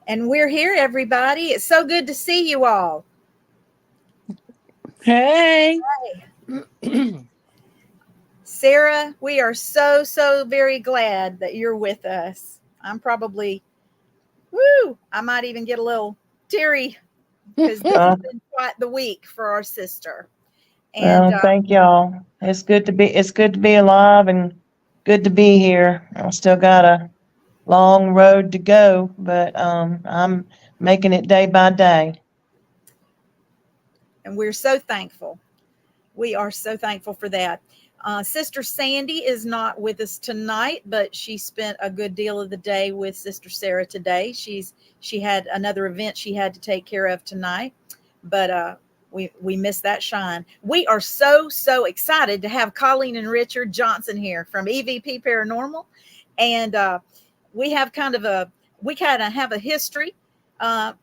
And we're here, everybody. It's so good to see you all. Hey. Sarah, we are so very glad that you're with us. I'm probably, I might even get a little teary because this has been quite the week for our sister. And Well, thank y'all. It's good to be alive and good to be here. I still got a long road to go, but I'm making it day by day. we're so thankful. We are so thankful for that. Sister Sandy is not with us tonight, but she spent a good deal of the day with Sister Sarah today. She had another event she had to take care of tonight, but we missed that shine. We are so excited to have Colleen and Richard Johnson here from EVP Paranormal, and we kind of have a history. Uh,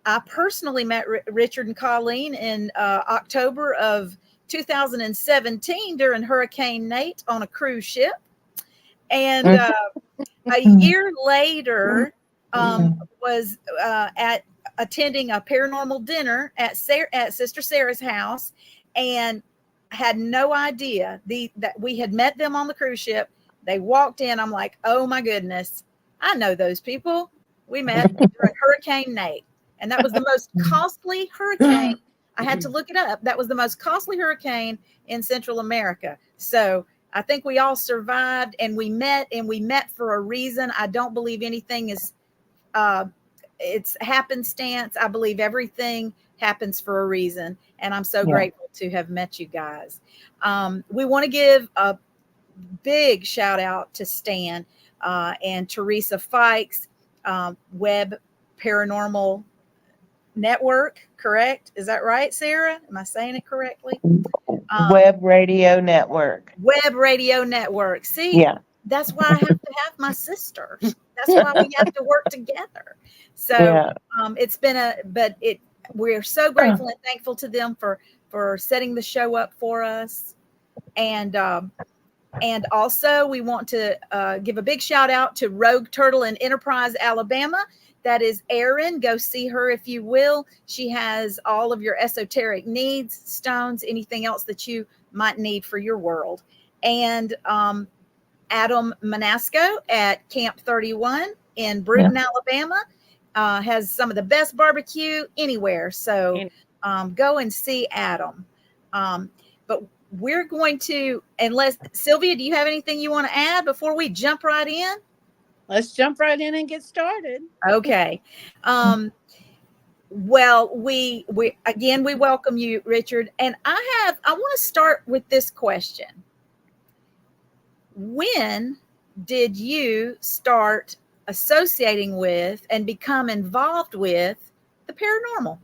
I personally met Richard and Colleen in October of 2017 during Hurricane Nate on a cruise ship. And a year later, was at attending a paranormal dinner at Sister Sarah's house, and had no idea that we had met them on the cruise ship. They walked in. I'm like, oh my goodness, I know those people. We met during Hurricane Nate, and that was the most costly hurricane. I had to look it up. That was the most costly hurricane in Central America. So I think we all survived, and we met for a reason. I don't believe anything is it's happenstance. I believe everything happens for a reason, and I'm so grateful to have met you guys. We want to give a big shout out to Stan and Teresa Fikes, Webb Paranormal Network, correct? Is that right, Sarah? Am I saying it correctly? Webb Radio Network. Webb Radio Network. See, Yeah. that's why I have to have my sister. That's why we have to work together. So it's been we're so grateful and thankful to them for setting the show up for us. And also we want to give a big shout out to Rogue Turtle in Enterprise, Alabama. That is Erin. Go see her if you will. She has all of your esoteric needs, stones, anything else that you might need for your world. And Adam Manasco at Camp 31 in Bruton, Alabama, has some of the best barbecue anywhere. So go and see Adam. But we're going to, unless, Sylvia, do you have anything you want to add before we jump right in? Let's jump right in and get started. Okay. Well, we again, we welcome you, Richard. And I want to start with this question. When did you start associating with and become involved with the paranormal?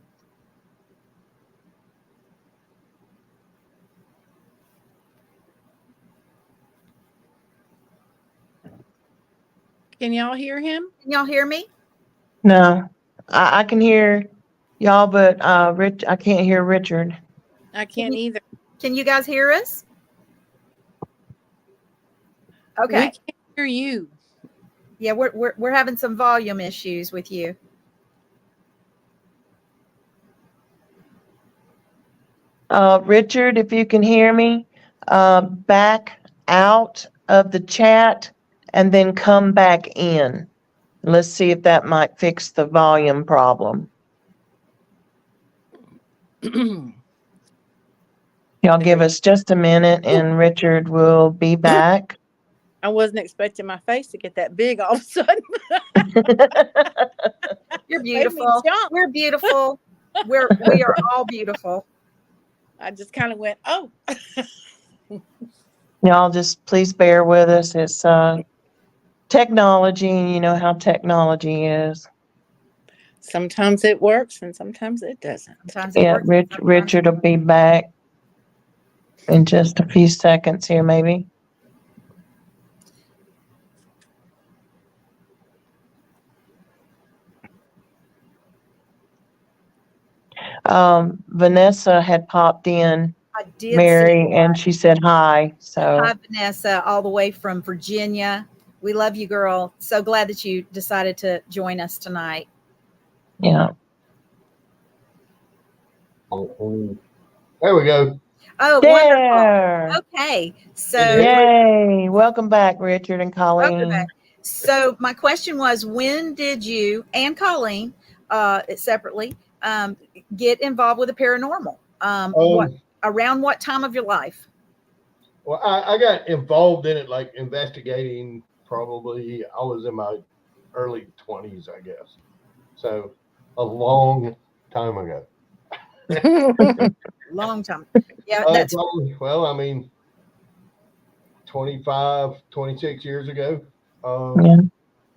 Can y'all hear him? Can y'all hear me? No, I can hear y'all, but I can't hear Richard. I can't either. Can you guys hear us? Okay. We can't hear you. Yeah, we're having some volume issues with you. Richard, if you can hear me, back out of the chat and then come back in. Let's see if that might fix the volume problem. Y'all give us just a minute and Richard will be back. I wasn't expecting my face to get that big all of a sudden. You're beautiful. We're beautiful. We are all beautiful. I just kind of went, oh. Y'all just please bear with us. It's technology, and you know how technology is. Sometimes it works and sometimes it doesn't. Sometimes it works. Richard will be back in just a few seconds here, maybe. Vanessa had popped in, Mary, and she said hi. So hi, Vanessa, all the way from Virginia. We love you, girl. So glad that you decided to join us tonight. Yeah. There we go. Oh, wonderful. There. Okay. So, Yay. Welcome back, Richard and welcome Colleen. back. So my question was, when did you and Colleen, separately, get involved with the paranormal? What around what time of your life? Well, I got involved in it, like investigating. Probably, I was in my early 20s, I guess. So, a long time ago. Long time. Yeah, that's Probably, well, I mean, 25, 26 years ago. Yeah.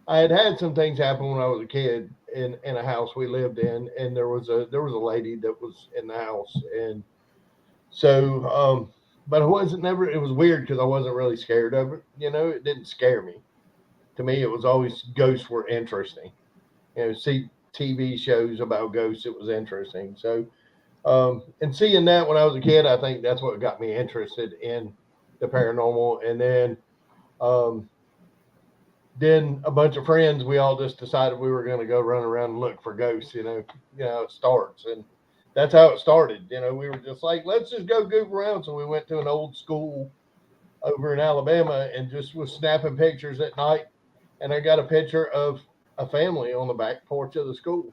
I had some things happen when I was a kid in a house we lived in, and there was a lady that was in the house, and so but I wasn't never. It was weird because I wasn't really scared of it. It didn't scare me. To me, it was always ghosts were interesting. See TV shows about ghosts, it was interesting. So and seeing that when I was a kid, I think that's what got me interested in the paranormal, and um, then a bunch of friends, we all just decided we were going to go run around and look for ghosts. It starts, and that's how it started. We were just like, let's just go goof around. So we went to an old school over in Alabama and just was snapping pictures at night. And I got a picture of a family on the back porch of the school.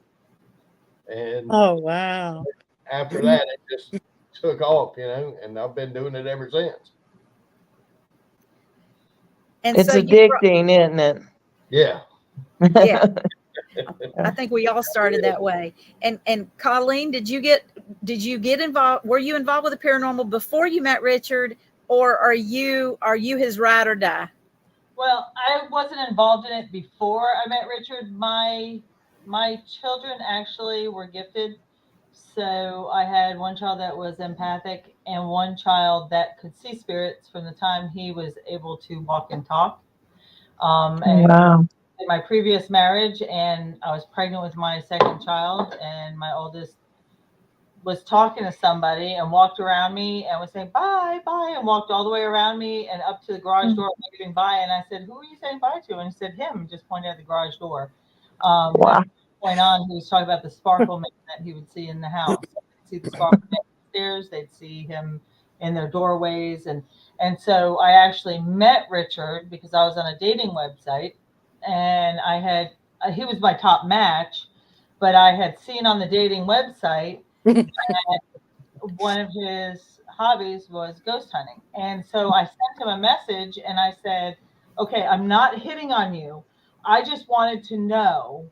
And Oh, wow. after that, it just took off, and I've been doing it ever since. and It's so you addicting, isn't it? Yeah. yeah, I think we all started that way. And Colleen, did you get involved? Were you involved with the paranormal before you met Richard, or are you his ride or die? Well, I wasn't involved in it before I met Richard. My children actually were gifted. So I had one child that was empathic and one child that could see spirits from the time he was able to walk and talk. And Wow. in my previous marriage, and I was pregnant with my second child, and my oldest was talking to somebody and walked around me and was saying bye, bye, and walked all the way around me and up to the garage door, waving bye. And I said, "Who are you saying bye to?" And he said, "Him," and just pointed at the garage door. Wow. From that point on, he was talking about the sparkle man that he would see in the house. They'd see the sparkle man upstairs. They'd see him in their doorways, and so I actually met Richard because I was on a dating website, and I had he was my top match, but I had seen on the dating website one of his hobbies was ghost hunting. And so I sent him a message and I said, "Okay, I'm not hitting on you. I just wanted to know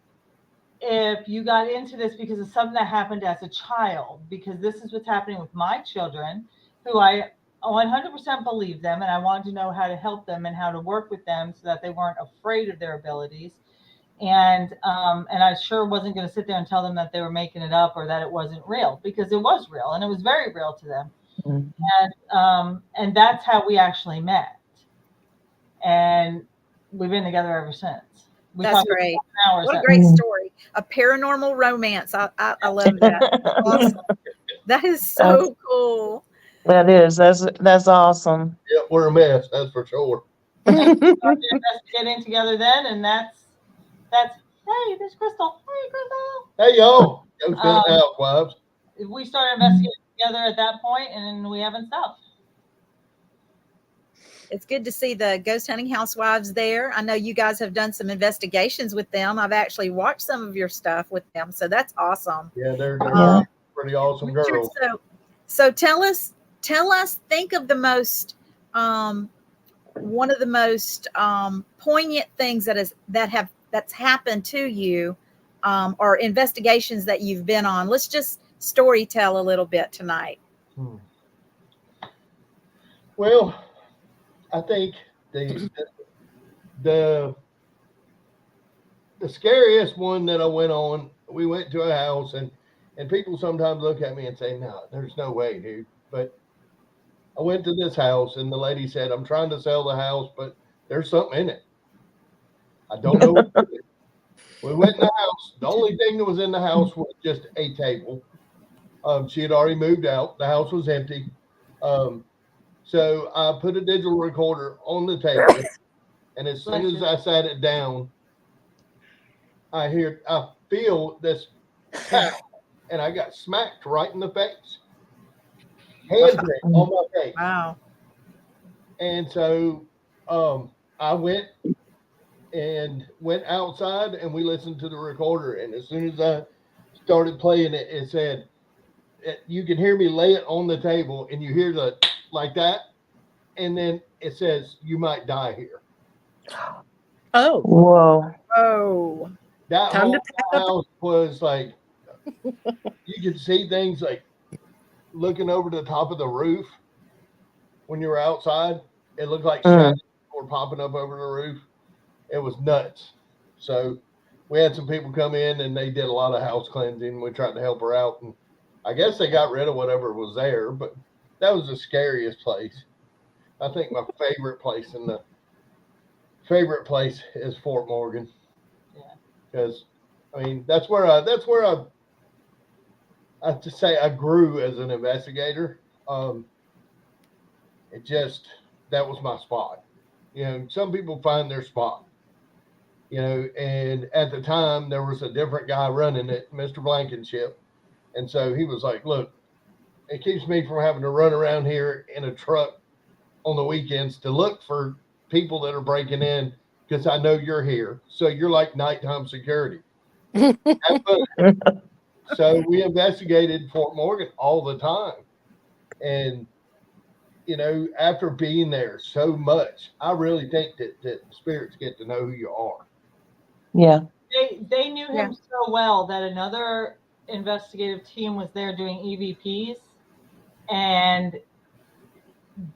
if you got into this because of something that happened as a child, because this is what's happening with my children, who I 100% believe them, and I wanted to know how to help them and how to work with them so that they weren't afraid of their abilities. And I sure wasn't going to sit there and tell them that they were making it up or that it wasn't real, because it was real and it was very real to them. And that's how we actually met, and we've been together ever since. We That's talked great. for hours. What a great story. A paranormal romance. I love that. Awesome. That is so cool. That is. That's awesome. Yeah, we're a mess, that's for sure. And we started investigating together then, and that's hey, there's Crystal. Hey, Crystal. Hey, y'all. Ghost Hunt Housewives. We started investigating together at that point, and we haven't stopped. It's good to see the Ghost Hunting Housewives there. I know you guys have done some investigations with them. I've actually watched some of your stuff with them, so that's awesome. Yeah, they're pretty awesome Richard, girls. So tell us. Think of the most one of the most poignant things that's happened to you, or investigations that you've been on. Let's just story tell a little bit tonight. Well, I think the scariest one that I went on, we went to a house, and people sometimes look at me and say, "No, there's no way, dude." But I went to this house, and the lady said, "I'm trying to sell the house, but there's something in it. I don't know what it is." We went in the house. The only thing that was in the house was just a table. She had already moved out. The house was empty. So I put a digital recorder on the table, and as soon as I sat it down, I feel this pow, and I got smacked right in the face. Handprint on my face. Wow. And so I went outside and we listened to the recorder. And as soon as I started playing it, it said, you can hear me lay it on the table and you hear the like that. And then it says, you might die here. Oh, Whoa. Oh. That time to whole pack up. house was like, you could see things like looking over the top of the roof when you were outside. It looked like shadows were popping up over the roof. It was nuts. So we had some people come in and they did a lot of house cleansing. We tried to help her out, and I guess they got rid of whatever was there, but that was the scariest place. I think my favorite place is Fort Morgan. Yeah. Because I mean that's where I have to say I grew as an investigator. That was my spot. You know, some people find their spot. You know, and at the time there was a different guy running it, Mr. Blankenship. And so he was like, look, it keeps me from having to run around here in a truck on the weekends to look for people that are breaking in because I know you're here. So you're like nighttime security. So we investigated Fort Morgan all the time. And, you know, after being there so much, I really think that spirits get to know who you are. Yeah. They knew him so well that another investigative team was there doing EVPs, and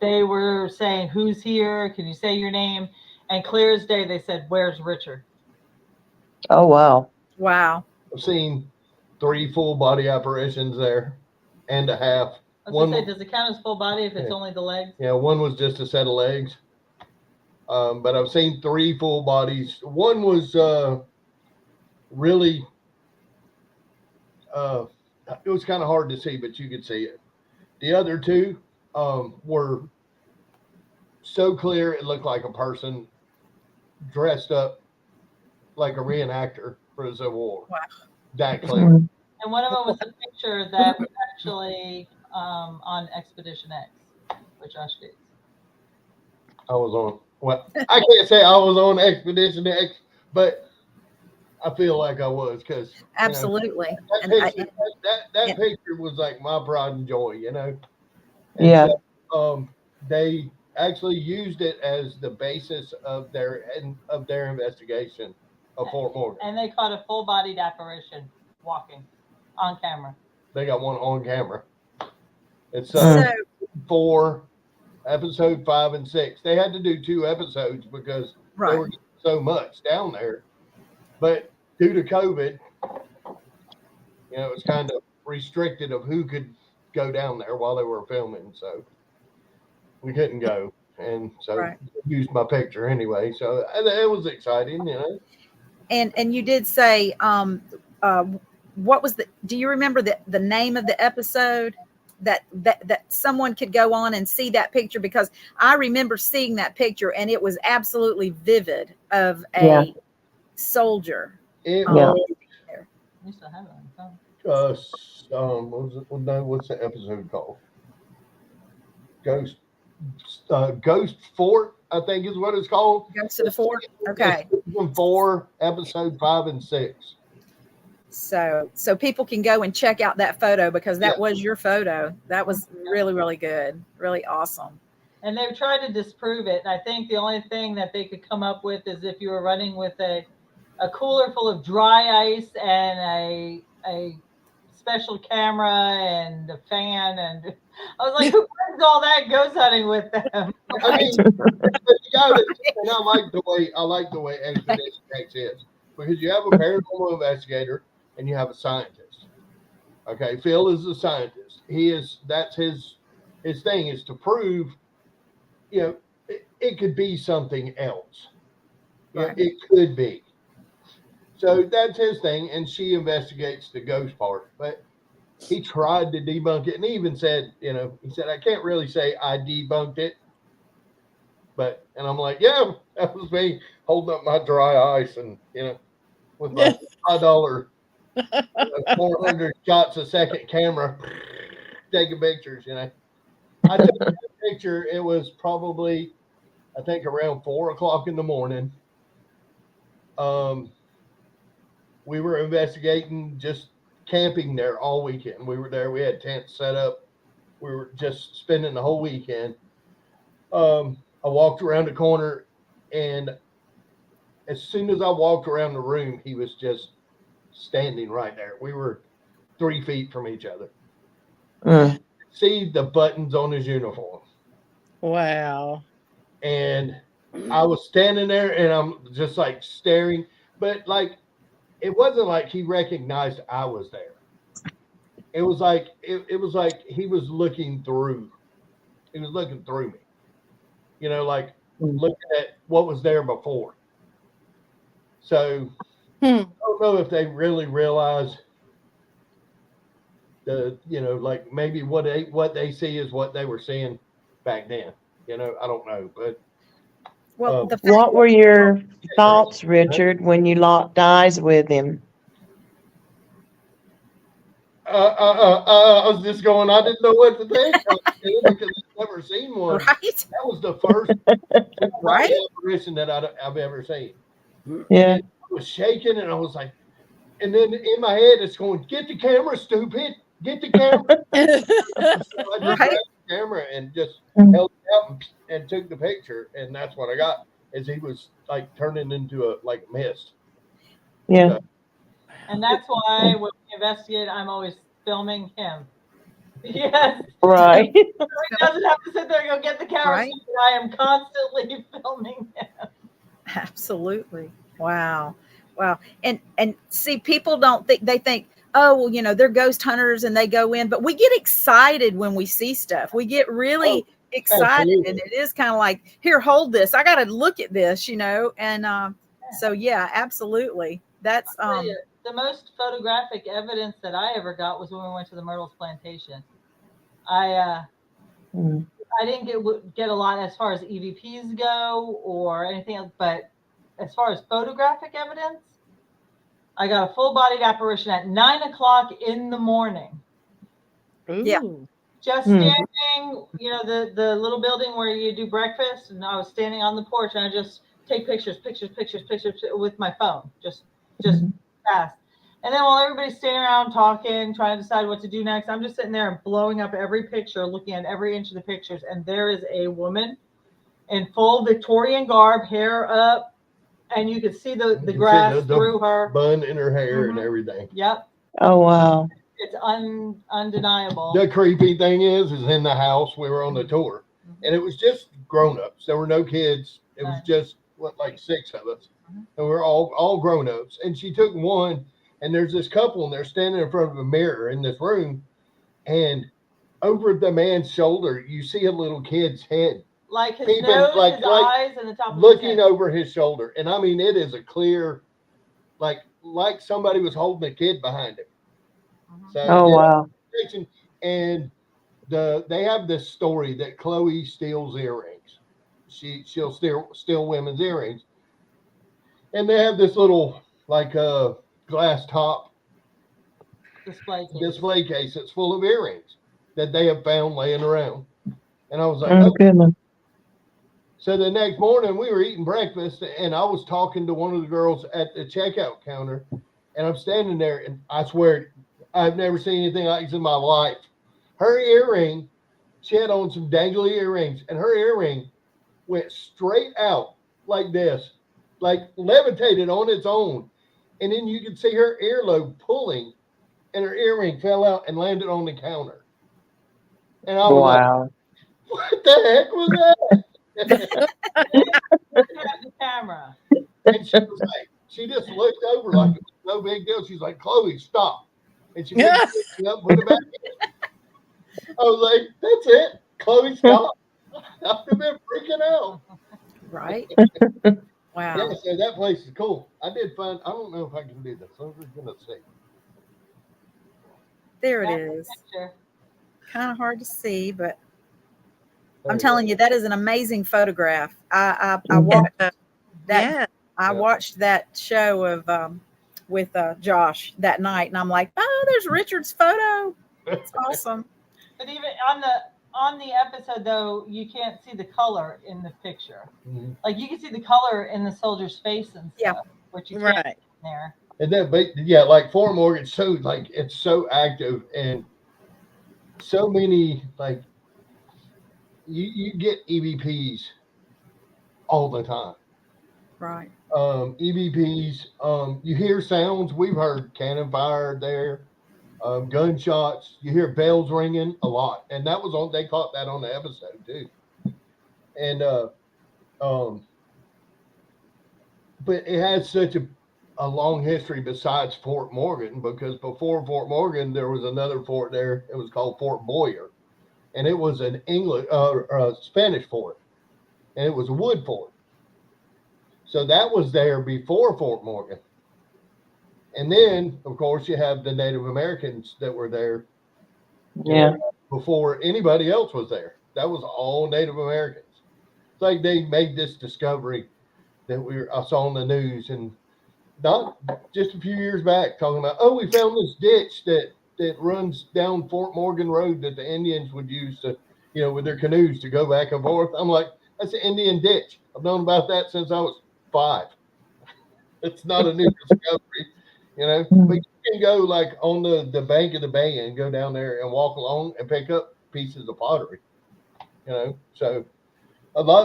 they were saying, who's here? Can you say your name? And clear as day, they said, where's Richard? Oh, wow. Wow. I've seen 3 full body apparitions there and a half. I was going to say, does it count as full body if it's only the legs? Yeah, one was just a set of legs. But I've seen 3 full bodies. One was really, it was kind of hard to see, but you could see it. The other 2 were so clear it looked like a person dressed up like a reenactor for the Civil War. Wow. That clear. Mhm. And one of them was a picture that was actually on Expedition X with Josh Gates. I was on, well, I can't say I was on Expedition X, but I feel like I was because Absolutely. that picture was like my pride and joy, you know. And Yeah. so, they actually used it as the basis of their investigation of Fort Morgan. And they caught a full-bodied apparition walking on camera. They got one on camera. It's So for episode 5 and 6. They had to do 2 episodes because they were getting so much down there. But due to COVID, you know, it's kind of restricted of who could go down there while they were filming. So we couldn't go. And so used my picture anyway. So it was exciting, you know. And you did say, what was do you remember the name of the episode that someone could go on and see that picture? Because I remember seeing that picture and it was absolutely vivid of a soldier. It You still have it on the phone. what's the episode called? Ghost Fort, I think is what it's called. Ghost to the Fort. Okay. Season 4, episode 5 and 6. So people can go and check out that photo because that was your photo. That was really, really good. Really awesome. And they've tried to disprove it. I think the only thing that they could come up with is if you were running with a cooler full of dry ice and a special camera and a fan, and I was like, who brings all that ghost hunting with them? I mean, and I like the way Expedition X is, because you have a paranormal investigator and you have a scientist. Okay, Phil is a scientist. That's his thing is to prove, you know, it could be something else. Yeah, it could be. So that's his thing, and she investigates the ghost part. But he tried to debunk it, and he even said, you know, he said, I can't really say I debunked it. And I'm like, yeah, that was me holding up my dry ice and, you know, with my $5 400 shots a second camera taking pictures. I took that picture. It was probably, I think, around 4 o'clock in the morning. We were investigating, just camping there all weekend. We were there. We had tents set up. We were just spending the whole weekend. I walked around the corner, and as soon as I walked around the room, he was just standing right there. We were 3 feet from each other. See the buttons on his uniform. Wow. And I was standing there, and I'm just like staring, but like it wasn't like he recognized I was there. It was like it was like he was looking through. He was looking through me. Like looking at what was there before. So I don't know if they really realize like maybe what they see is what they were seeing back then. I don't know, but Well, the fact What were your thoughts, Richard, when you locked eyes with him? I was just going. I didn't know what to think because I've never seen one. right, That was the first right, apparition that I've ever seen. Yeah. And I was shaking, and I was like, and then in my head it's going, "Get the camera, stupid! Get the camera!" So I just right. grabbed the camera and just held it out and took the picture, and that's what I got. As he was like turning into a mist. Yeah. So, And that's why when we investigate, I'm always filming him. Yes. Right. So he doesn't have to sit there and go get the camera. Right. I am constantly filming him. Absolutely. Wow. And see, people don't think, they think, oh, well, they're ghost hunters and they go in, but we get excited when we see stuff. We get really excited. absolutely. And it is kind of like, here, hold this. I got to look at this, and so yeah, absolutely. That's I'll tell you, the most photographic evidence that I ever got was when we went to the Myrtles plantation. I didn't get a lot as far as EVPs go or anything else, but as far as photographic evidence, I got a full-bodied apparition at 9 o'clock in the morning. Yeah. Just standing, the little building where you do breakfast, and I was standing on the porch, and I just take pictures with my phone, just fast. And then while everybody's standing around talking, trying to decide what to do next, I'm just sitting there and blowing up every picture, looking at every inch of the pictures, and there is a woman in full Victorian garb, hair up, and you could see the grass through her bun in her hair and everything. Yep. Oh, wow. It's undeniable. The creepy thing is in the house we were on the tour, and it was just grown-ups. There were no kids. It was just like 6 of us, and we were all grown-ups. And she took one, and there's this couple, and they're standing in front of a mirror in this room, and over the man's shoulder, you see a little kid's head, like his nose, his eyes, and the top of his looking head. over his shoulder. And I mean, it is a clear, like somebody was holding a kid behind him. So, wow. And they have this story that Chloe steals earrings. She'll steal women's earrings, and they have this little glass top display case that's full of earrings that they have found laying around. And I was like, oh goodness. So the next morning we were eating breakfast, and I was talking to one of the girls at the checkout counter, and I'm standing there, and I swear I've never seen anything like this in my life. Her earring, she had on some dangly earrings, and her earring went straight out like this, like levitated on its own. And then you could see her earlobe pulling, and her earring fell out and landed on the counter. And I was like, what the heck was that? The camera. And she was like, she just looked over like it was no big deal. She's like, Chloe, stop. And she picked it up, put it back in. I was like, that's it. Chloe, stop. I've been freaking out. right. Wow. Yeah, so that place is cool. I did find, I don't know if I can do this. I'm just going to see. There it is. Kind of hard to see, but I'm telling you, that is an amazing photograph. I watched that. Yeah. I watched that show of with Josh that night, and I'm like, oh, there's Richard's photo. It's awesome. But even on the episode though, you can't see the color in the picture. Mhm. Like you can see the color in the soldier's face and Yeah. stuff, which you can't Right. see in there. And then, but yeah, like Fort Morgan, so like it's so active and so many like you get EVPs all the time. Right. EVPs, you hear sounds. We've heard cannon fire there, gunshots. You hear bells ringing a lot, and that was on. They caught that on the episode too. And um, but it has such a long history besides Fort Morgan, because before Fort Morgan there was another fort there. It was called Fort Boyer, and it was an English Spanish fort, and it was a wood fort. So that was there before Fort Morgan. And then, of course, you have the Native Americans that were there, Yeah. before anybody else was there. That was all Native Americans. It's like they made this discovery that I saw on the news, and not just a few years back, talking about, oh, we found this ditch that runs down Fort Morgan Road that the Indians would use to, with their canoes to go back and forth. I'm like, that's an Indian ditch. I've known about that since I was 5. It's not a new discovery, but you can go like on the bank of the bay and go down there and walk along and pick up pieces of pottery, so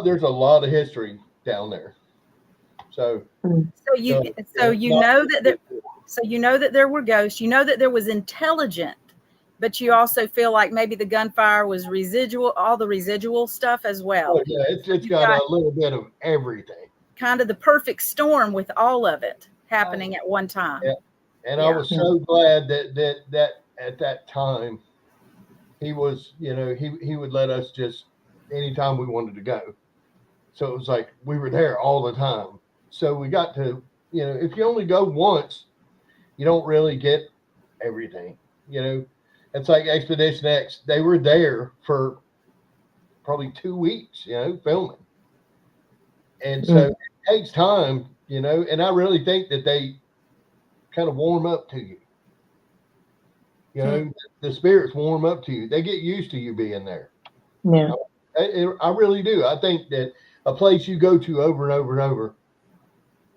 there's a lot of history down there. So you know that there were ghosts. You know that there was intelligent, but you also feel like maybe the gunfire was residual, all the residual stuff as well. yeah, it's got a little bit of everything. Kind of the perfect storm with all of it happening at one time. Yeah. And I was so glad that at that time he was, he would let us just anytime we wanted to go. So it was like we were there all the time. So we got to, if you only go once, you don't really get everything. It's like Expedition X. They were there for probably 2 weeks, filming. And so it takes time, and I really think that they kind of warm up to you. The spirits warm up to you. They get used to you being there. Yeah. I really do. I think that a place you go to over and over and over,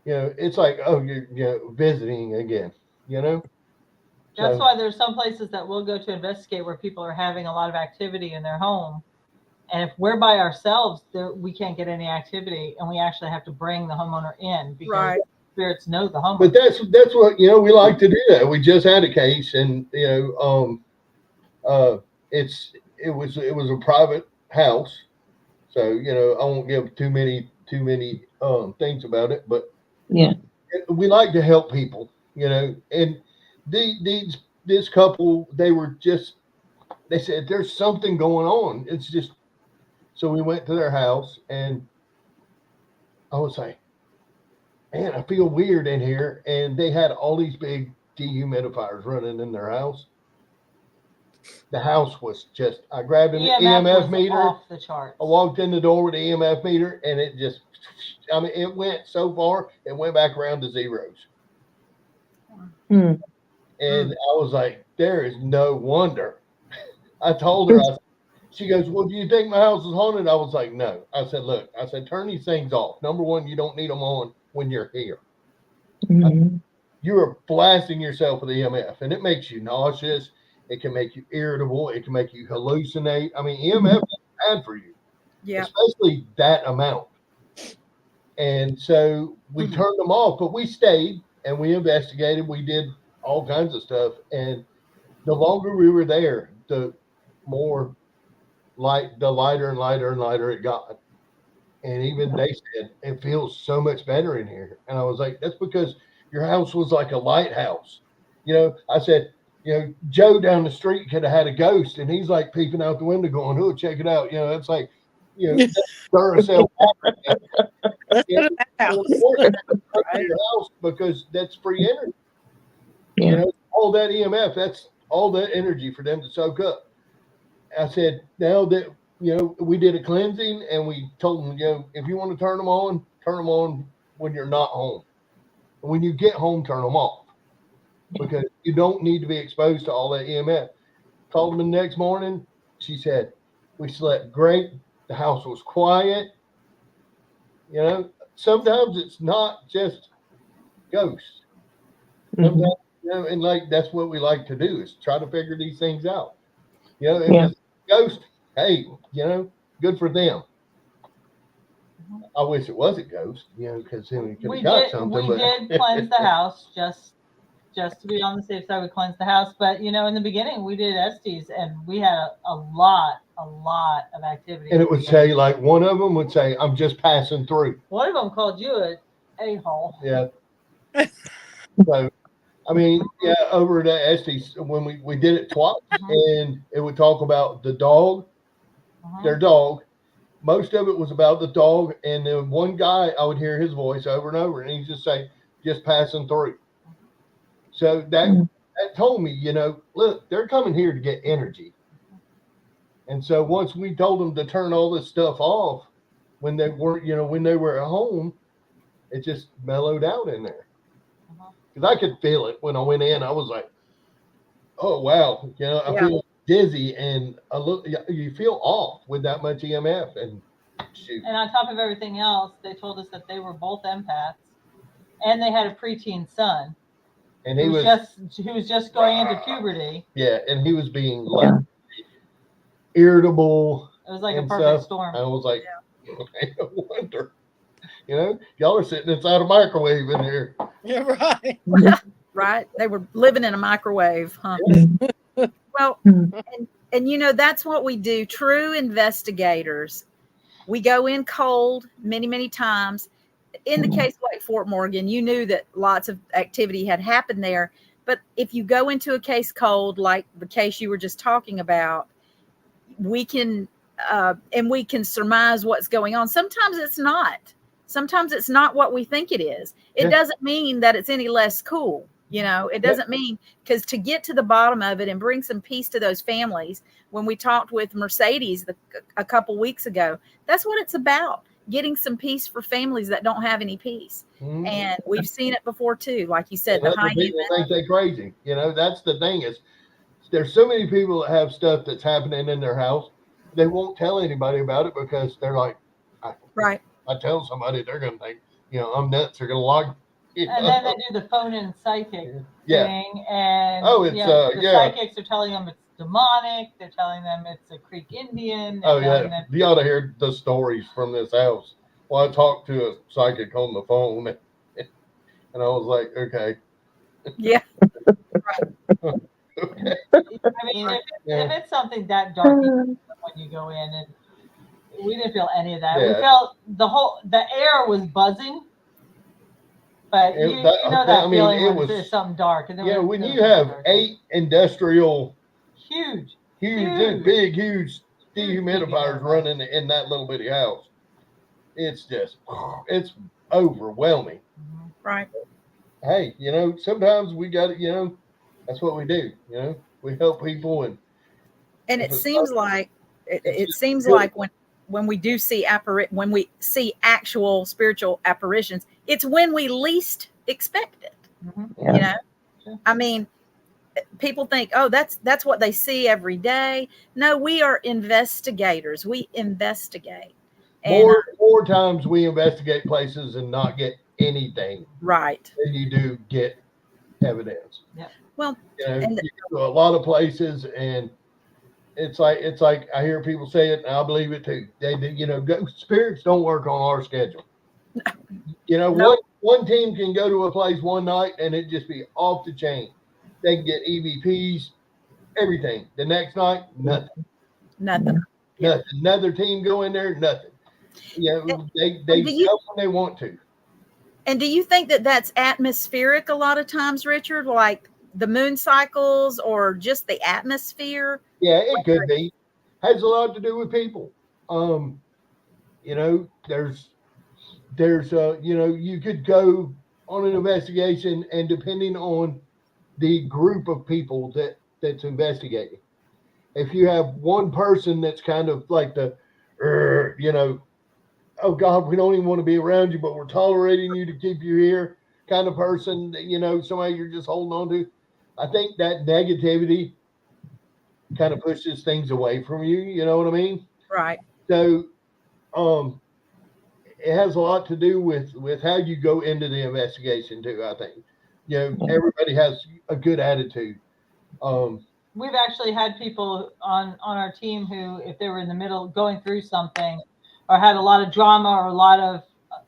it's like, oh, you're visiting again, That's why there's some places that we'll go to investigate where people are having a lot of activity in their home. And if we're by ourselves, we can't get any activity, and we actually have to bring the homeowner in because spirits know the homeowner. But that's what we like to do. That we just had a case, and it was a private house, so I won't give too many things about it, but yeah, we like to help people, and this couple, they said there's something going on. It's just. So we went to their house, and I was like, man, I feel weird in here. And they had all these big dehumidifiers running in their house. The house was just, I grabbed an EMF meter. Off the charts. I walked in the door with the EMF meter, and it just, it went so far, it went back around to zeros. And I was like, there is no wonder. I told her, she goes, well, do you think my house is haunted? I was like, no. I said, look, turn these things off. Number one, you don't need them on when you're here. You are blasting yourself with EMF, and it makes you nauseous. It can make you irritable. It can make you hallucinate. I mean, EMF is bad for you, especially that amount. And so we turned them off, but we stayed and we investigated. We did all kinds of stuff. And the longer we were there, the more the lighter and lighter and lighter it got. And even they said, it feels so much better in here. And I was like, that's because your house was like a lighthouse. I said, Joe down the street could have had a ghost, and he's like peeping out the window going, oh, check it out. It's like, Duracell. Your house, because that's free energy. All that EMF, that's all that energy for them to soak up. I said, now that, we did a cleansing, and we told them, if you want to turn them on when you're not home. When you get home, turn them off. because you don't need to be exposed to all that EMF. Called them the next morning. She said, we slept great. The house was quiet. You know, sometimes it's not just ghosts. Sometimes, you know, and like that's what we like to do is try to figure these things out. You know, if Yeah. it's a ghost, hey, you know, good for them. I wish it was a ghost, you know, because then we could have got something. We did cleanse the house just to be on the safe side. We cleansed the house, but you know, in the beginning we did Estes, and we had a lot of activity. And it would say, like, one of them would say, I'm just passing through. One of them called you a hole. Yeah. So, I mean, yeah, over at Estes, when we did it twice, and it would talk about the dog, their dog. Most of it was about the dog, and then one guy, I would hear his voice over and over, and he'd just say, just passing through. So that told me, you know, look, they're coming here to get energy. And so once we told them to turn all this stuff off when they weren't, you know, when they were at home, it just mellowed out in there. Because I could feel it when I went in. I was like, oh, wow. You know, I feel dizzy and a little, you feel off with that much EMF. And shoot. And on top of everything else, they told us that they were both empaths, and they had a preteen son. And he was just going into puberty. Yeah, and he was being like irritable. It was like a perfect stuff. storm. I was like, no wonder. You know, y'all are sitting inside a microwave in here. Yeah, right. Right. They were living in a microwave, huh? Well, and you know, that's what we do. True investigators. We go in cold many times. In the case of like Fort Morgan, you knew that lots of activity had happened there. But if you go into a case cold, like the case you were just talking about, we can surmise what's going on. Sometimes it's not. Sometimes it's not what we think it is. It doesn't mean that it's any less cool. You know, it doesn't mean, because to get to the bottom of it and bring some peace to those families, when we talked with Mercedes a couple weeks ago, that's what it's about. Getting some peace for families that don't have any peace. And we've seen it before too. Like you said, the high people think they're crazy. You know, that's the thing is there's so many people that have stuff that's happening in their house. They won't tell anybody about it because they're like, I tell somebody, they're going to think, you know, I'm nuts. They're going to lock. And then they do the phone in psychic thing. And the psychics are telling them it's demonic. They're telling them it's a Creek Indian. You ought to hear the stories from this house. Well, I talked to a psychic on the phone, and I was like, okay. Yeah. Okay. I mean, if it's something that dark when you go in, and we didn't feel any of that. We felt the air was buzzing. But you know that feeling when there's something dark. And then when you have 8 industrial, huge big dehumidifiers running in that little bitty house, it's overwhelming. Right. Hey, you know, sometimes we got it, you know, that's what we do. You know, we help people, and it seems like like when we do see when we see actual spiritual apparitions, it's when we least expect it. You know, I mean, people think, oh, that's what they see every day. No, we are investigators. We investigate. More times we investigate places and not get anything. Right. Than you do get evidence. Yeah. Well, you know, you go to a lot of places, and it's like I hear people say it, and I believe it too. They you know, spirits don't work on our schedule. You know, one team can go to a place one night and it just be off the chain. They can get EVPs, everything. The next night, nothing. Nothing. Another team go in there, nothing. You know, they sell when they want to. And do you think that that's atmospheric a lot of times, Richard? Like the moon cycles or just the atmosphere? Yeah, it could be. Has a lot to do with people. You know, there's you know, you could go on an investigation, and depending on the group of people that's investigating, if you have one person that's kind of like the, you know, oh God, we don't even want to be around you, but we're tolerating you to keep you here kind of person, you know, somebody you're just holding on to, I think that negativity kind of pushes things away from you. You know what I mean? Right. So, it has a lot to do with how you go into the investigation too. I think, everybody has a good attitude. We've actually had people on our team who, if they were in the middle going through something or had a lot of drama or a lot of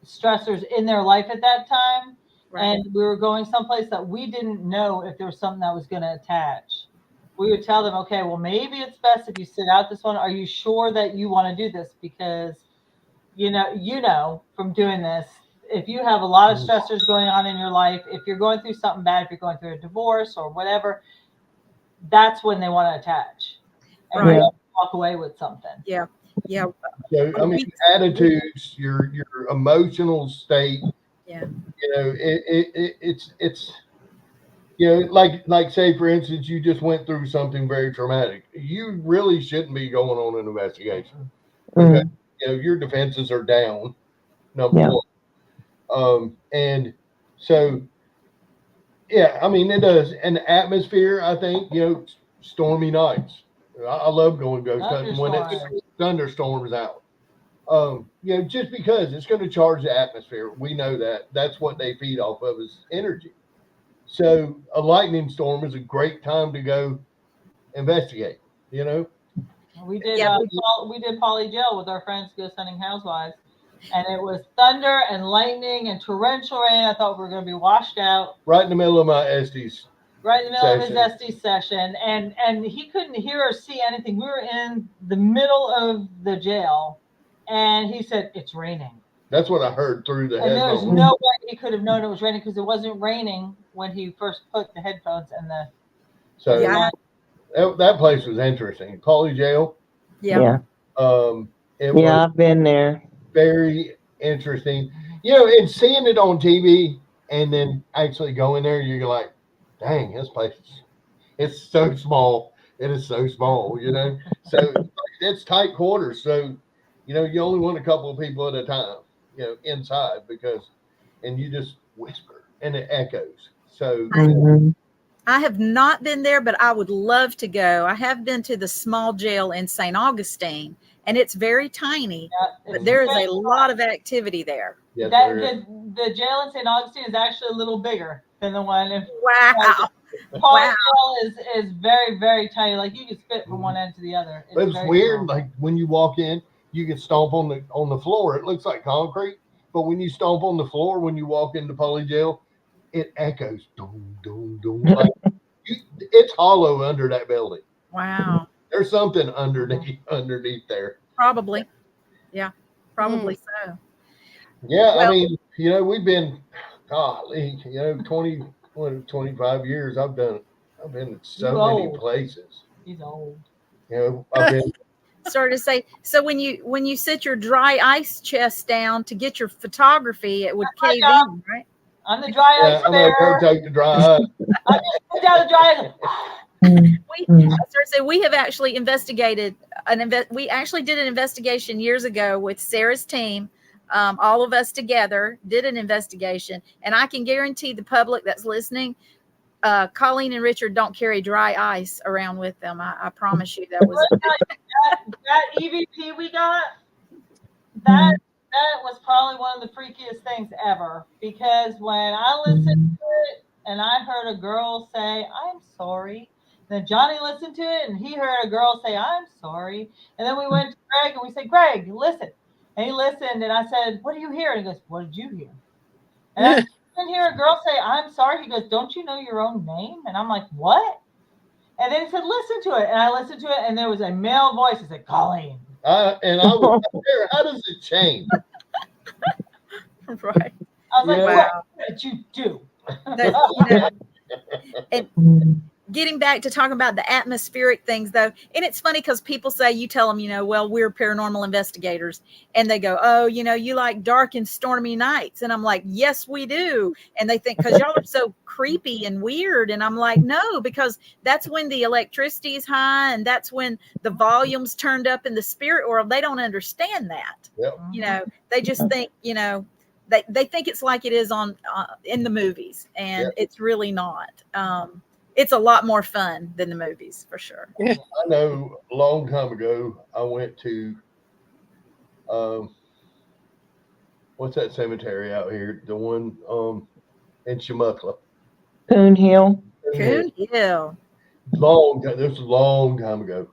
stressors in their life at that time, Right. and we were going someplace that we didn't know if there was something that was going to attach, we would tell them, okay, well, maybe it's best if you sit out this one. Are you sure that you want to do this? Because you know from doing this, if you have a lot of stressors going on in your life, if you're going through something bad, if you're going through a divorce or whatever, that's when they want to attach, and Right. you have to walk away with something. Yeah. Yeah. So I mean, attitudes, your emotional state. Yeah. It's like say for instance, you just went through something very traumatic. You really shouldn't be going on an investigation because your defenses are down. Number Yeah. one, and so yeah, I mean it does. And the atmosphere, I think, stormy nights. I love going ghost hunting when it's thunderstorms out. Just because it's going to charge the atmosphere. We know that. That's what they feed off of is energy. So a lightning storm is a great time to go investigate. We did Yeah. we did Polly Jail with our friends Ghost Hunting Housewives, and it was thunder and lightning and torrential rain. I thought we were going to be washed out. Right in the middle of my Estes. Right in the middle of his Estes session, and he couldn't hear or see anything. We were in the middle of the jail, and he said, "It's raining." That's what I heard through the And headphones. there's no way he could have known it was raining because it wasn't raining when he first put the headphones and the. So Yeah. that place was interesting. Polly Jail. Yeah. It was I've been there. very interesting. And seeing it on TV and then actually going there, you're like, dang, this place it's so small. It is so small, So it's tight quarters. So, you only want a couple of people at a time, inside and you just whisper and it echoes. So I have not been there, but I would love to go. I have been to the small jail in St. Augustine, and it's very tiny, but there is a lot of activity there. yes, The jail in St. Augustine is actually a little bigger than the one in Wow. Polly Jail is very, very tiny. Like you can spit from one end to the other. It's weird. Like when you walk in, you can stomp on the floor. It looks like concrete, but when you stomp on the floor when you walk into Polly Jail, it echoes. Doom, doom, doom. Like it's hollow under that building. Wow. There's something underneath there. Probably. Yeah. Probably so. Yeah, well, I mean, we've been, golly, 25 years. I've been in so many places. He's old. I've been. Started to say, so when you sit your dry ice chest down to get your photography, it would cave in, right? On the dry ice. I'm gonna go take the dry ice. I just put down the dry ice. We have actually investigated we actually did an investigation years ago with Sarah's team. All of us together did an investigation, and I can guarantee the public that's listening, Colleen and Richard don't carry dry ice around with them. I promise you that was that EVP we got. That was probably one of the freakiest things ever, because when I listened to it and I heard a girl say, "I'm sorry," then Johnny listened to it and he heard a girl say, "I'm sorry," and then we went to Greg and we said, "Greg, listen," and he listened and I said, "What do you hear?" And he goes, "What did you hear?" And I didn't hear a girl say, "I'm sorry." He goes, "Don't you know your own name?" And I'm like, "What?" And then he said, "Listen to it," and I listened to it and there was a male voice. He said, "Colleen." And I was there. How does it change? right. I was like, "What did you do?" And getting back to talking about the atmospheric things, though, and it's funny because people say, you tell them, well, we're paranormal investigators, and they go, "Oh, you like dark and stormy nights," and I'm like, "Yes, we do," and they think because y'all are so creepy and weird, and I'm like, "No, because that's when the electricity is high, and that's when the volume's turned up in the spirit world." They don't understand that. Yep. They just think, they think it's like it is on in the movies, and it's really not. It's a lot more fun than the movies for sure. I know a long time ago I went to um, what's that cemetery out here? The one in Chumuckla. Coon Hill. Coon Hill. Long time. This was a long time ago.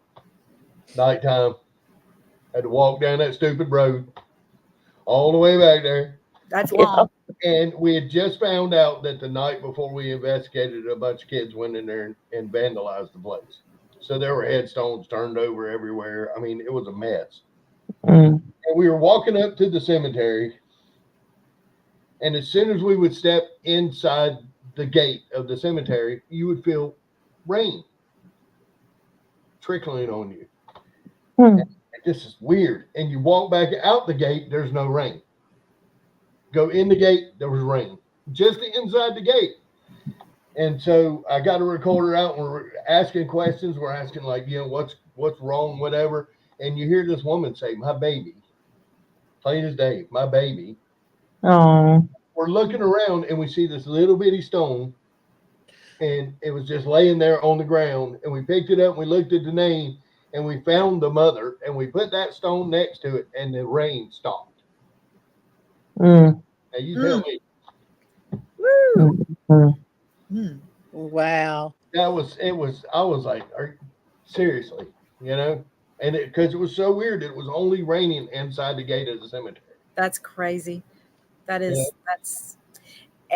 Nighttime. Had to walk down that stupid road all the way back there. That's Yeah. long. And we had just found out that the night before we investigated, a bunch of kids went in there and vandalized the place. So there were headstones turned over everywhere. I mean, it was a mess. Mm. And we were walking up to the cemetery. And as soon as we would step inside the gate of the cemetery, you would feel rain trickling on you. Hmm. This is weird. And you walk back out the gate, there's no rain. Go in the gate, there was rain. Just inside the gate. And so I got a recorder out and we're asking questions. We're asking like, what's wrong, whatever. And you hear this woman say, my baby, plain as day, my baby. Oh. We're looking around and we see this little bitty stone and it was just laying there on the ground. And we picked it up and we looked at the name and we found the mother and we put that stone next to it and the rain stopped. Mm. Now you tell me. Woo. Mm. Mm. Wow. I was like, seriously, and because it was so weird, it was only raining inside the gate of the cemetery. That's crazy. That's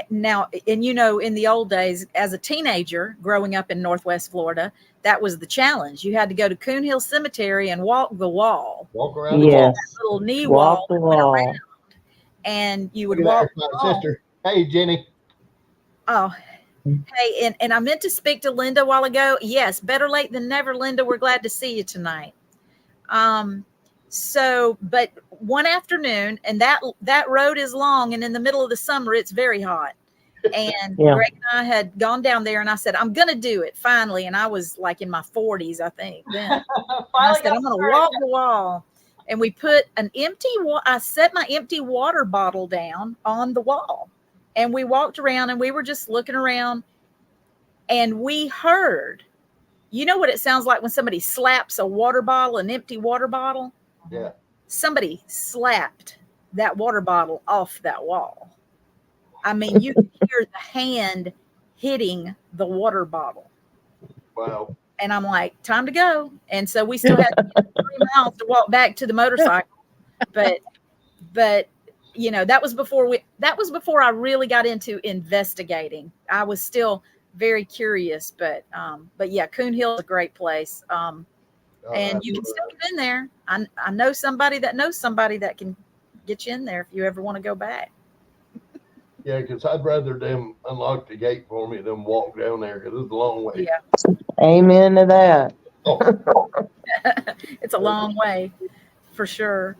now, and in the old days, as a teenager growing up in Northwest Florida, that was the challenge. You had to go to Coon Hill Cemetery and walk the wall. Walk around the wall. Yes. That little knee Walk wall the that went wall. around, and you would Look at walk that, the my wall. sister. Hey, Jenny. Oh, hey, and I meant to speak to Linda a while ago. Yes, better late than never, Linda. We're glad to see you tonight. But one afternoon, and that road is long, and in the middle of the summer, it's very hot. And Yeah. Greg and I had gone down there, and I said, I'm going to do it finally. And I was like in my 40s, I think, then. And I said, I'm going to walk the wall. And we put I set my empty water bottle down on the wall. And we walked around, and we were just looking around. And we heard, you know what it sounds like when somebody slaps a water bottle, an empty water bottle? Yeah. Somebody slapped that water bottle off that wall. I mean, you could hear the hand hitting the water bottle. Wow. And I'm like, time to go. And so we still had 3 miles to walk back to the motorcycle. But that was before I really got into investigating. I was still very curious, but yeah, Coon Hill is a great place. And you can still get in there. I know somebody that knows somebody that can get you in there if you ever want to go back. Yeah, because I'd rather them unlock the gate for me than walk down there because it's a long way. Yeah. Amen to that. Oh, It's a long way for sure.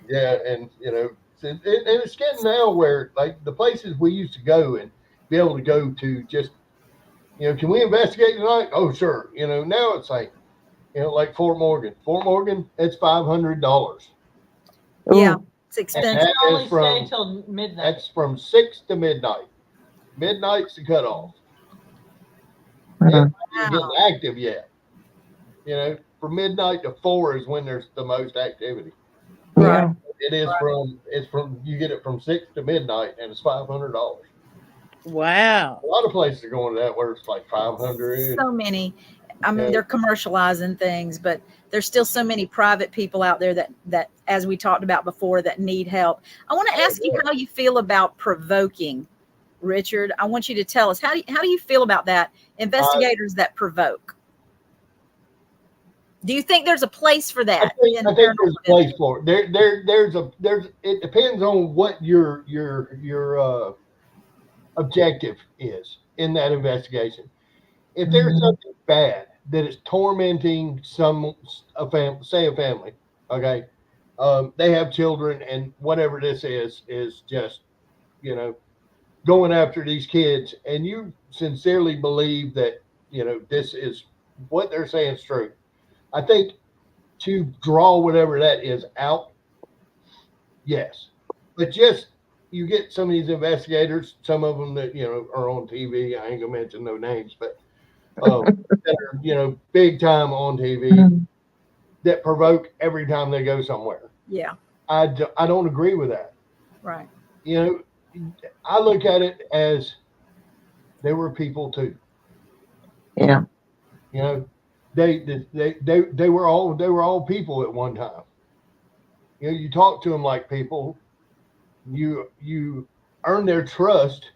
yeah, and it's getting now where like the places we used to go and be able to go to just can we investigate tonight? Oh, sure. Now it's like like Fort Morgan. Fort Morgan, it's $500. Yeah, Ooh. it's And expensive. that Only is stay till midnight. that's from 6 to midnight. Midnight's the cutoff. Mm. You're getting active yet. From midnight to 4 is when there's the most activity. Yeah. It is from you get it from 6 to midnight and it's $500. Wow. A lot of places are going to that where it's like 500. So many. I mean, Yeah. they're commercializing things, but there's still so many private people out there that, as we talked about before, that need help. I want to ask you how you feel about provoking, Richard. I want you to tell us how do you feel about that? Investigators that provoke. Do you think there's a place for that? I think there's a place for it. There's it depends on what your objective is in that investigation. If there's something bad that is tormenting a family, okay, they have children and whatever this is just going after these kids, and you sincerely believe that this is what they're saying is true. I think to draw whatever that is out, yes, but just you get some of these investigators, some of them that are on TV. I ain't gonna mention no names, but that are, you know, big time on TV that provoke every time they go somewhere. Yeah. I don't agree with that. Right. You know, I look at it as they were people too. Yeah. You know, they were all people at one time. You know, you talk to them like people. You earn their trust,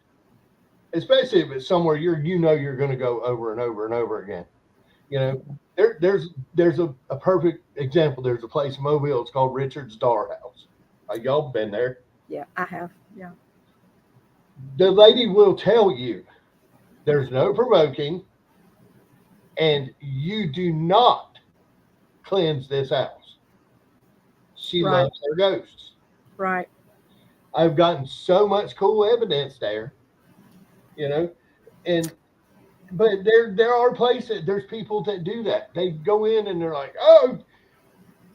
especially if it's somewhere you're going to go over and over and over again. You know, there's a perfect example. There's a place in Mobile. It's called Richard's Doll House. Y'all been there? Yeah, I have. Yeah. The lady will tell you there's no provoking, and you do not cleanse this house. She Right. loves her ghosts. Right. I've gotten so much cool evidence there, you know, and but there are places, there's people that do that. They go in and they're like, oh,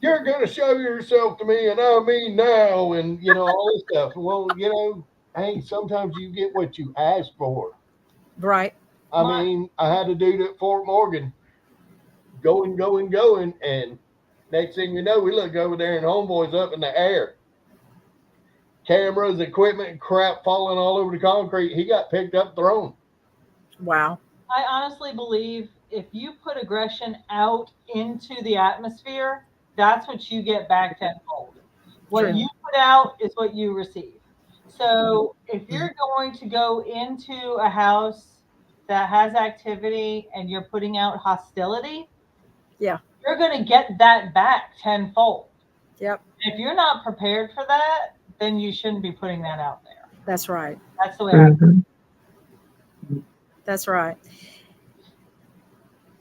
you're gonna show yourself to me, and I mean now, and you know, all this stuff. Well, you know, hey, sometimes you get what you ask for. Right. I mean, I had a dude at Fort Morgan going, and next thing you know, we look over there and homeboy's up in the air. Cameras, equipment, and crap falling all over the concrete. He got picked up, thrown. Wow. I honestly believe if you put aggression out into the atmosphere, that's what you get back tenfold. What True. you put out is what you receive. So if you're going to go into a house that has activity and you're putting out hostility, Yeah. you're going to get that back tenfold. Yep. If you're not prepared for that, then you shouldn't be putting that out there. That's right. That's the way I That's right.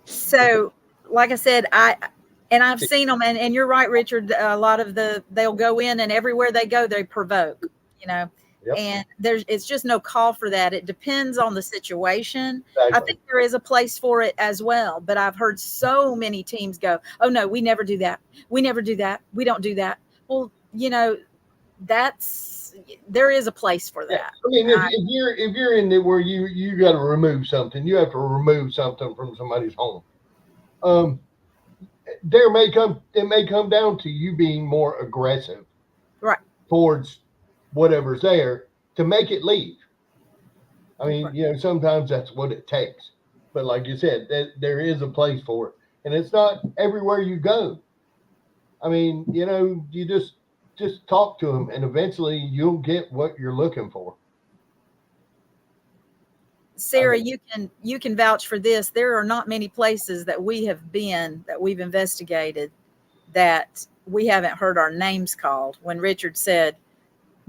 So, like I said, I've seen them, and you're right, Richard. A lot of they'll go in, and everywhere they go, they provoke. You know, Yep. and it's just no call for that. It depends on the situation. Exactly. I think there is a place for it as well, but I've heard so many teams go, "Oh no, we never do that. We never do that. We don't do that." Well, you know, there is a place for that. Yeah. I mean, if you're in there where you got to remove something, you have to remove something from somebody's home. It may come down to you being more aggressive, Right. towards whatever's there to make it leave. I mean, Right. you know, sometimes that's what it takes. But like you said, there is a place for it, and it's not everywhere you go. I mean, you know, you just talk to them, and eventually you'll get what you're looking for. Sarah, you can vouch for this. There are not many places that we have been that we've investigated that we haven't heard our names called. When Richard said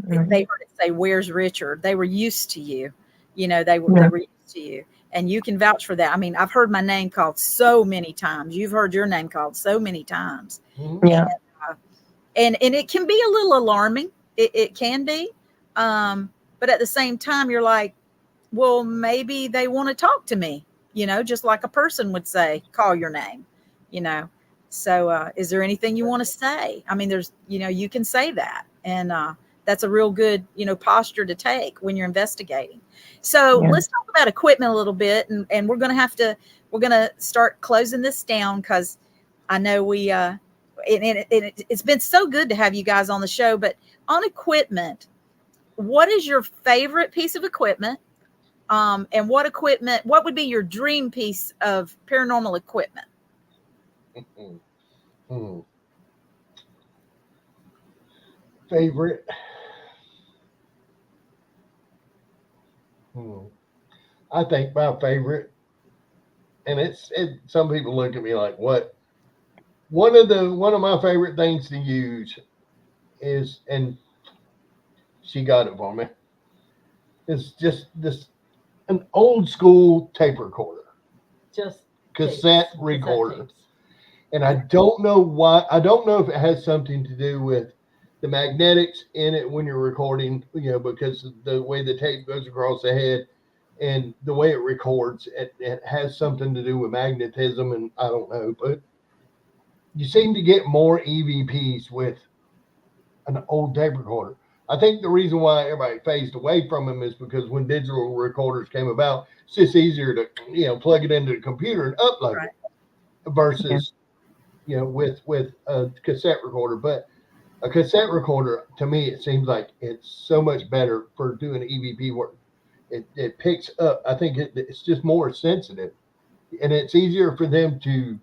they heard it say, "Where's Richard?" They were used to you. You know, they were used to you, and you can vouch for that. I mean, I've heard my name called so many times. You've heard your name called so many times. Yeah. And it can be a little alarming. It can be, but at the same time, you're like, well, maybe they want to talk to me, you know, just like a person would say, call your name, you know. So is there anything you want to say? I mean, there's, you know, you can say that. And that's a real good, you know, posture to take when you're investigating. So let's talk about equipment a little bit. And we're going to start closing this down because I know it's been so good to have you guys on the show. But on equipment, what is your favorite piece of equipment? And what would be your dream piece of paranormal equipment? Favorite? I think my favorite, and some people look at me like, what? One of my favorite things to use is, and she got it for me, is just an old school tape recorder. just Cassette tapes. recorder. Cassette tapes. And I don't know why. I don't know if it has something to do with the magnetics in it when you're recording, you know, because the way the tape goes across the head and the way it records, it has something to do with magnetism. And I don't know, but you seem to get more EVPs with an old tape recorder. I think the reason why everybody phased away from them is because when digital recorders came about, it's just easier to, plug it into the computer and upload Right. it versus, with a cassette recorder. But a cassette recorder, to me, it seems like it's so much better for doing EVP work. It picks up. I think it's just more sensitive, and it's easier for them to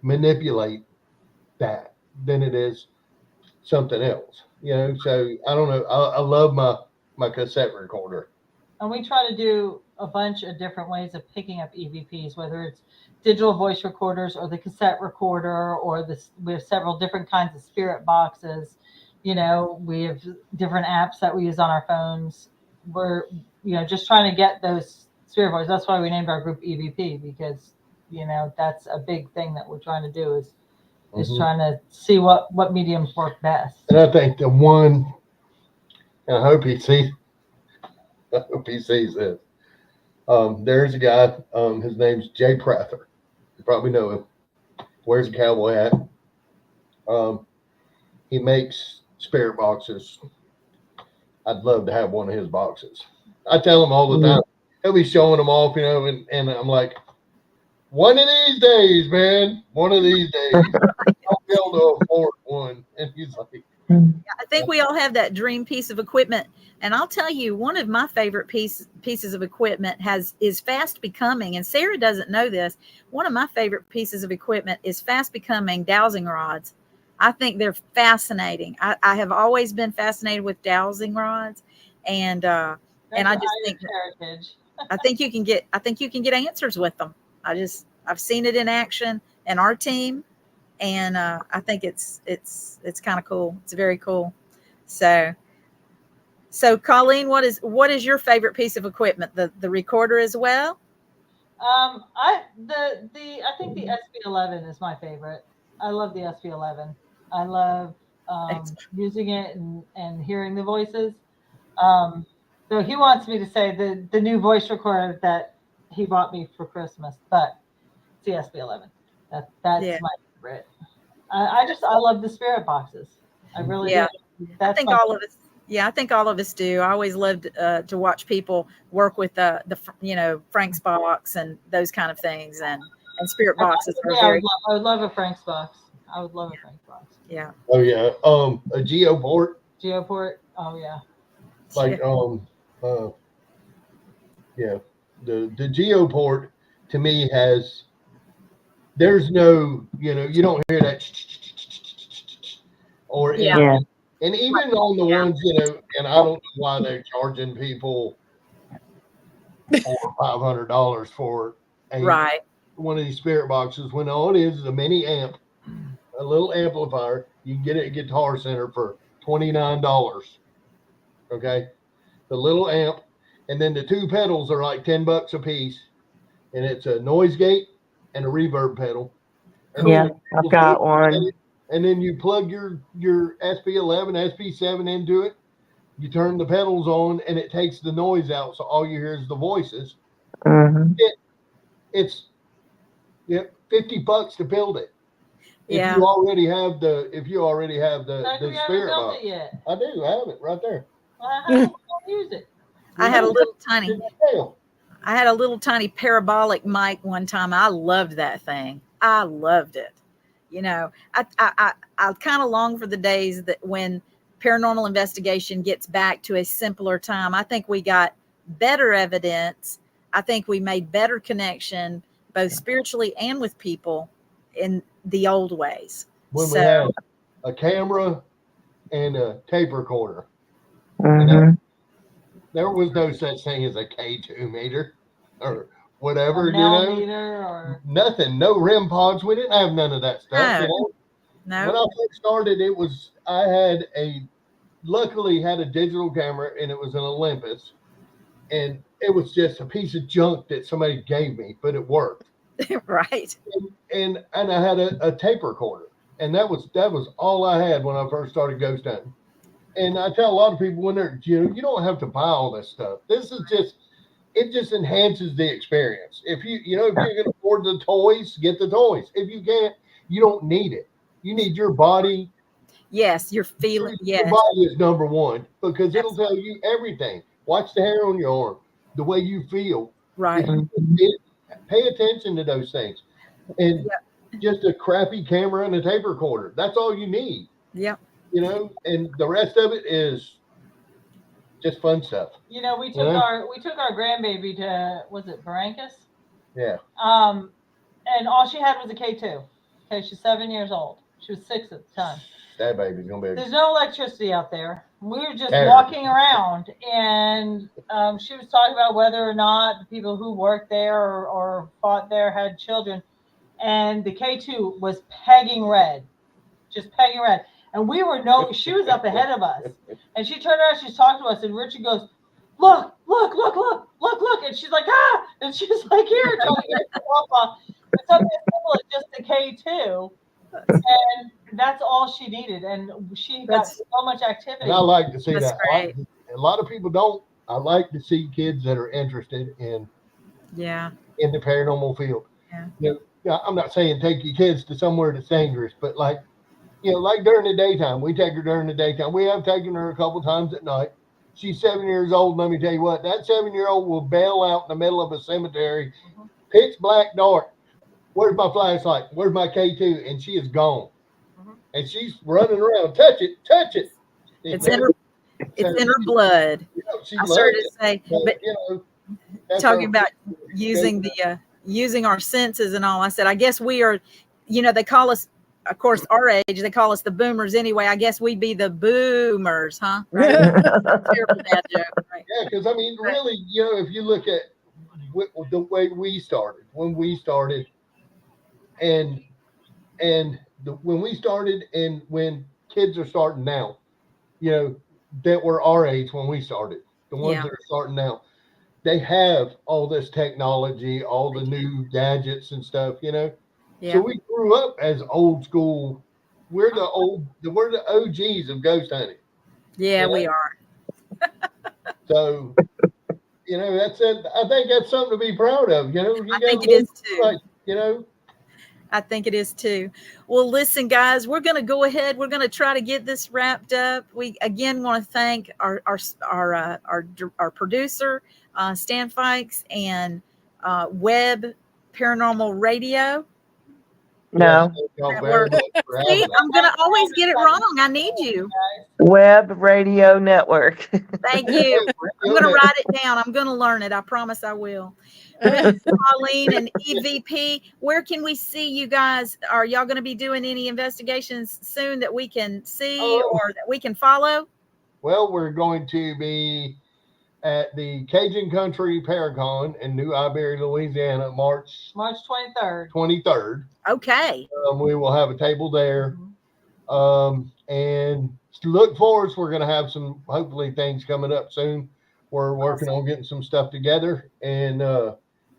manipulate that than it is something else. So I don't know. I love my cassette recorder. And we try to do a bunch of different ways of picking up EVPs, whether it's digital voice recorders or the cassette recorder, or this. We have several different kinds of spirit boxes. We have different apps that we use on our phones. We're, just trying to get those spirit voices. That's why we named our group EVP, because, that's a big thing that we're trying to do is trying to see what mediums work best. And I think the one, and I hope he sees this. There's a guy, his name's Jay Prather. You probably know him. Wears a cowboy hat. He makes spirit boxes. I'd love to have one of his boxes. I tell him all the time. He'll be showing them off, and I'm like, one of these days, man. One of these days, I'll be able to afford one. And he's like, I think we all have that dream piece of equipment. And I'll tell you, one of my favorite pieces of equipment is fast becoming, and Sarah doesn't know this. One of my favorite pieces of equipment is fast becoming dowsing rods. I think they're fascinating. I have always been fascinated with dowsing rods, and I just think heritage. I think you can get answers with them. I've seen it in action in our team, and I think it's kind of cool. It's very cool. So Colleen, what is your favorite piece of equipment? The recorder as well? I think the SB11 is my favorite. I love the SB11. I love using it and hearing the voices. So he wants me to say the new voice recorder that he bought me for Christmas, but it's the SB11. That's my favorite. I love the spirit boxes. I really do. I think all of us. Yeah, I think all of us do. I always loved to watch people work with the Frank's box and those kind of things, and spirit boxes are very. I would love a Frank's box. I would love a Frank's box. Yeah. Oh yeah. A Geoport. Geoport. Oh yeah. Like yeah. The Geoport to me there's no, you don't hear that or anything. And even on the ones, and I don't know why they're charging people $400 or $500 for one of these spirit boxes, when all it is a mini amp, a little amplifier. You can get it at Guitar Center for $29. Okay, the little amp, and then the two pedals are like $10 a piece, and it's a noise gate and a reverb pedal. And I've got one. And then you plug your SP11, SP7 into it. You turn the pedals on, and it takes the noise out, so all you hear is the voices. Mm-hmm. It's $50 to build it. Yeah. If you already have the spirit box. Yet. I do. I have it right there. Well, how do you use it? I had a little tiny parabolic mic one time. I loved that thing. I loved it. I kind of long for the days that when paranormal investigation gets back to a simpler time. I think we got better evidence. I think we made better connection, both spiritually and with people, in the old ways. When we had a camera and a tape recorder. Mm-hmm. There was no such thing as a K2 meter or whatever, meter or nothing. No REM pods. We didn't have none of that stuff. No. When I first started, luckily had a digital camera, and it was an Olympus, and it was just a piece of junk that somebody gave me, but it worked. Right. And I had a tape recorder, and that was all I had when I first started ghost hunting. And I tell a lot of people when they're, you don't have to buy all this stuff. This is it just enhances the experience. If if you can afford the toys, get the toys. If you can't, you don't need it. You need your body Yes, you're feeling. Your Yes, body is number one because it'll absolutely. tell you everything. Watch the hair on your arm, the way you feel. If Right. you Mhm. pay attention to those things, and Yep. just a crappy camera and a tape recorder. That's all you need, Yep. and the rest of it is just fun stuff. You know, we You took know? our grandbaby to, was it Barrancas? Yeah. And all she had was a K2. Okay, she's 7 years old. She was 6 at the time. That baby's gonna be There's no electricity out there. We were just Terror. walking around, and she was talking about whether or not the people who worked there or fought there had children. And the K2 was pegging red, just pegging red. And we were she was up ahead of us. And she turned around, she's talking to us, and Richard goes, look, look, look, look, look, look. And she's like, ah! And she's like, here, trying to get her off. It's something as simple as just the K2. And that's all she needed. And she got That's so much activity. And I like to see That's that. great. A lot of people don't. I like to see kids that are interested yeah. in the paranormal field. Yeah. I'm not saying take your kids to somewhere that's dangerous, but like during the daytime, we take her during the daytime. We have taken her a couple times at night. She's 7 years old. Let me tell you what, that 7-year-old will bail out in the middle of a cemetery, pitch black dark. Where's my flashlight? Where's my K2? And she is gone. And she's running around. Touch it, touch it. It's in her. It's in her blood. She I loves started to it. say, but That's talking her- about using the using our senses and all. I said, I guess we are. They call us, of course, our age. They call us the boomers anyway. I guess we'd be the boomers, huh? Right? Terrible dad joke, right? Yeah, because I mean, really, if you look at the way we started, when we started, and when we started, and when kids are starting now, that were our age when we started, the ones Yeah. that are starting now, they have all this technology, all the new gadgets and stuff, Yeah. So we grew up as old school. We're the OGs of ghost hunting. Yeah, Yeah. we are. So, that's it. I think that's something to be proud of. I think it is too. Like, I think it is too. Well, listen, guys, we're going to go ahead. We're going to try to get this wrapped up. We again want to thank our producer, Stan Fikes, and Webb Paranormal Radio. No, See, I'm going to always get it wrong. I need you. Webb Radio Network. Thank you. I'm going to write it down. I'm going to learn it. I promise I will. Colleen and EVP, where can we see you guys? Are y'all going to be doing any investigations soon that we can see or that we can follow? Well, we're going to be at the Cajun Country Paragon in New Iberia, Louisiana, March 23rd. Okay. We will have a table there. And look forward, we're going to have some, hopefully, things coming up soon. We're working on getting some stuff together, and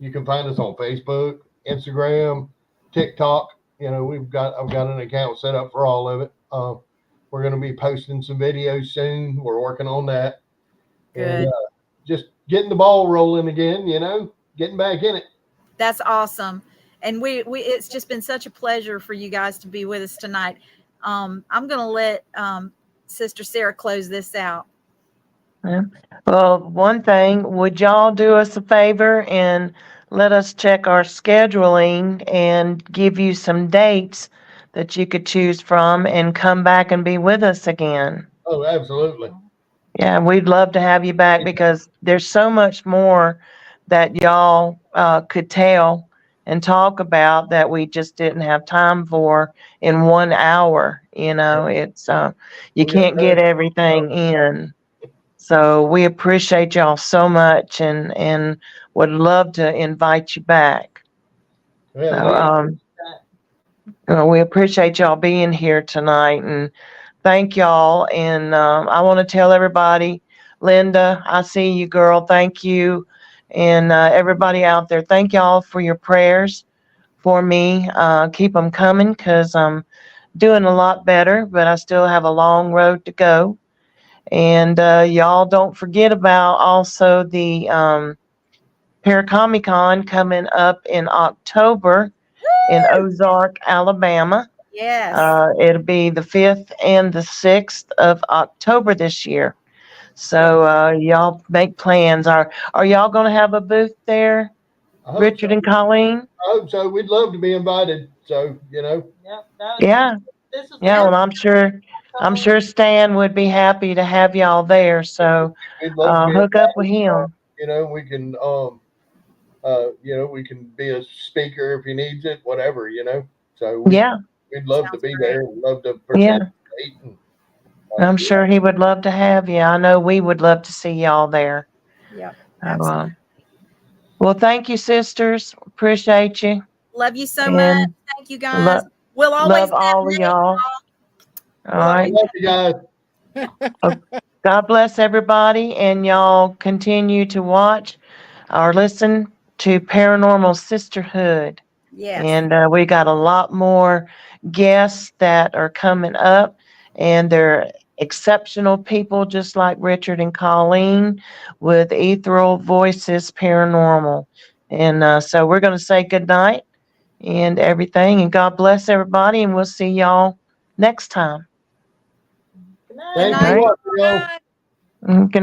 you can find us on Facebook, Instagram, TikTok. I've got an account set up for all of it. We're going to be posting some videos soon. We're working on that. Good. And just getting the ball rolling again, getting back in it. That's awesome. And we it's just been such a pleasure for you guys to be with us tonight. I'm going to let Sister Sarah close this out. Yeah. Well, one thing, would y'all do us a favor and let us check our scheduling and give you some dates that you could choose from and come back and be with us again? Oh, absolutely. Yeah, we'd love to have you back because there's so much more that y'all could tell and talk about that we just didn't have time for in 1 hour. It's you can't get everything in. So we appreciate y'all so much and would love to invite you back. We appreciate y'all being here tonight and thank y'all. And I want to tell everybody, Linda, I see you, girl. Thank you. And everybody out there, thank y'all for your prayers for me. Keep them coming because I'm doing a lot better, but I still have a long road to go. And y'all don't forget about also the Paracomicon coming up in October in Ozark, Alabama. Yes. It'll be the 5th and the 6th of October this year. So y'all make plans. Are y'all going to have a booth there, I hope Richard so. and Colleen? I hope so. We'd love to be invited. So, Yep. Yeah. This was Yeah, well, I'm sure Stan would be happy to have y'all there. So we'd love to be hook up invited. with him. We can, we can be a speaker if he needs it, whatever, So Yeah, we'd love to Sounds be great. there. We'd love to yeah. participate. And, I'm sure he would love to have you. I know we would love to see y'all there. Yep. Uh, Absolutely. well, thank you, sisters. Appreciate you. Love you so And much. Thank you guys. We'll always love all of y'all. All right. love you guys. God bless everybody, and y'all continue to watch or listen to Paranormal Sisterhood. Yes. And we got a lot more guests that are coming up, and they're exceptional people just like Richard and Colleen with ethereal voices paranormal. And so we're going to say good night and everything, and God bless everybody, and we'll see y'all next time. Good night. Thank night. you. All y'all. Good night.